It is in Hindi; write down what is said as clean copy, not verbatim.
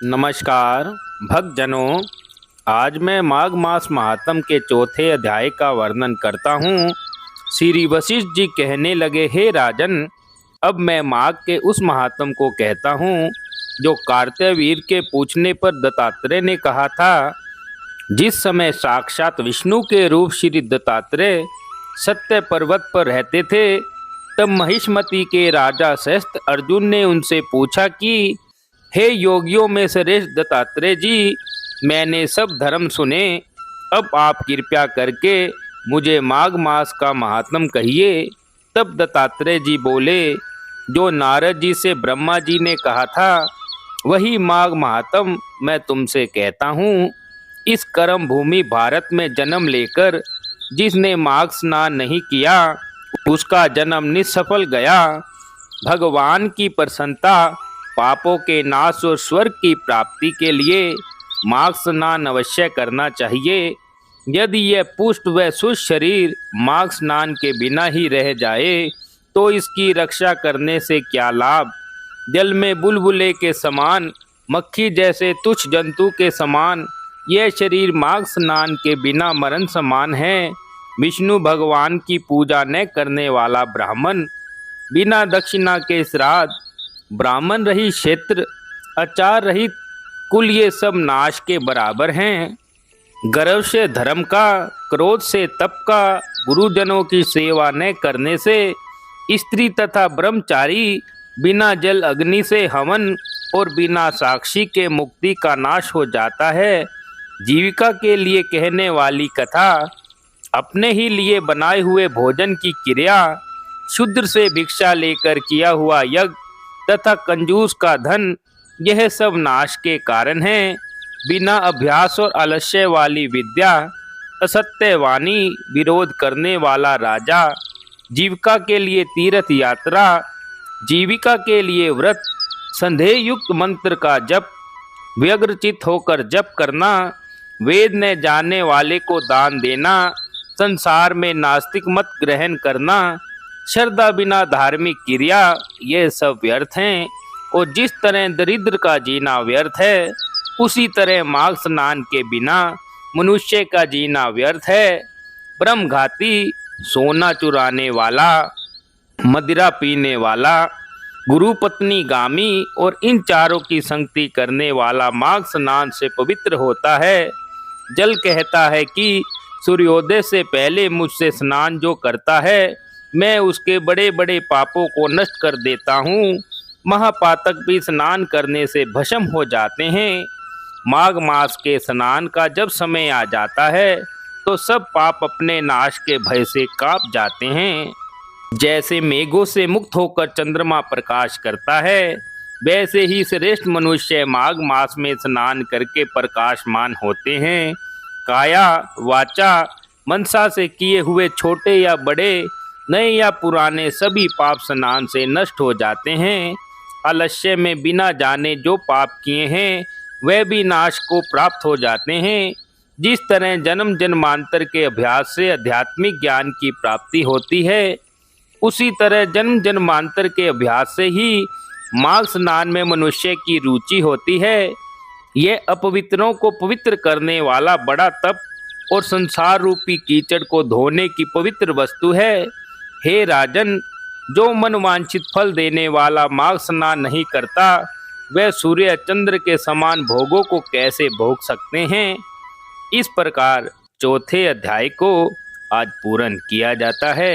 नमस्कार भक्तजनों। आज मैं माघ मास महात्म के चौथे अध्याय का वर्णन करता हूँ। श्री वशिष्ठ जी कहने लगे, हे राजन, अब मैं माघ के उस महात्म को कहता हूँ जो कार्तवीर्य के पूछने पर दत्तात्रेय ने कहा था। जिस समय साक्षात विष्णु के रूप श्री दत्तात्रेय सत्य पर्वत पर रहते थे, तब महिष्मति के राजा श्रेष्ठ अर्जुन ने उनसे पूछा कि हे योगियों में श्रेष्ठ दत्तात्रेय जी, मैंने सब धर्म सुने, अब आप कृपया करके मुझे माघ मास का महात्म कहिए। तब दत्तात्रेय जी बोले, जो नारद जी से ब्रह्मा जी ने कहा था वही माघ महात्म मैं तुमसे कहता हूँ। इस कर्म भूमि भारत में जन्म लेकर जिसने माघ स्नान नहीं किया उसका जन्म निष्सफल गया। भगवान की प्रसन्नता, पापों के नाश और स्वर्ग की प्राप्ति के लिए माघ स्नान अवश्य करना चाहिए। यदि यह पुष्ट व शुद्ध शरीर माघ स्नान के बिना ही रह जाए तो इसकी रक्षा करने से क्या लाभ। जल में बुलबुले के समान, मक्खी जैसे तुच्छ जंतु के समान यह शरीर माघ स्नान के बिना मरण समान है। विष्णु भगवान की पूजा न करने वाला ब्राह्मण, बिना दक्षिणा के श्राद्ध, ब्राह्मण रहित क्षेत्र, आचार रहित कुल, ये सब नाश के बराबर हैं। गर्व से धर्म का, क्रोध से तप का, गुरुजनों की सेवा न करने से स्त्री तथा ब्रह्मचारी, बिना जल अग्नि से हवन और बिना साक्षी के मुक्ति का नाश हो जाता है। जीविका के लिए कहने वाली कथा, अपने ही लिए बनाए हुए भोजन की क्रिया, शूद्र से भिक्षा लेकर किया हुआ यज्ञ तथा कंजूस का धन, यह सब नाश के कारण हैं। बिना अभ्यास और आलस्य वाली विद्या, असत्य वाणी, विरोध करने वाला राजा, जीविका के लिए तीर्थ यात्रा, जीविका के लिए व्रत, संदेह युक्त मंत्र का जप, व्यग्रचित होकर जप करना, वेद न जानने वाले को दान देना, संसार में नास्तिक मत ग्रहण करना, श्रद्धा बिना धार्मिक क्रिया, ये सब व्यर्थ हैं। और जिस तरह दरिद्र का जीना व्यर्थ है, उसी तरह माघ स्नान के बिना मनुष्य का जीना व्यर्थ है। ब्रह्मघाती, सोना चुराने वाला, मदिरा पीने वाला, गुरु पत्नी गामी और इन चारों की संगति करने वाला माघ स्नान से पवित्र होता है। जल कहता है कि सूर्योदय से पहले मुझसे स्नान जो करता है, मैं उसके बड़े बड़े पापों को नष्ट कर देता हूँ। महापातक भी स्नान करने से भस्म हो जाते हैं। माघ मास के स्नान का जब समय आ जाता है तो सब पाप अपने नाश के भय से कांप जाते हैं। जैसे मेघों से मुक्त होकर चंद्रमा प्रकाश करता है, वैसे ही श्रेष्ठ मनुष्य माघ मास में स्नान करके प्रकाशमान होते हैं। काया, वाचा, मनसा से किए हुए छोटे या बड़े, नए या पुराने सभी पाप स्नान से नष्ट हो जाते हैं। आलस्य में बिना जाने जो पाप किए हैं वह भी नाश को प्राप्त हो जाते हैं। जिस तरह जन्म जन्मांतर के अभ्यास से आध्यात्मिक ज्ञान की प्राप्ति होती है, उसी तरह जन्म जन्मांतर के अभ्यास से ही माघ स्नान में मनुष्य की रुचि होती है। यह अपवित्रों को पवित्र करने वाला बड़ा तप और संसार रूपी कीचड़ को धोने की पवित्र वस्तु है। हे राजन, जो मनवांछित फल देने वाला माघ स्नान नहीं करता, वह सूर्य चंद्र के समान भोगों को कैसे भोग सकते हैं। इस प्रकार चौथे अध्याय को आज पूर्ण किया जाता है।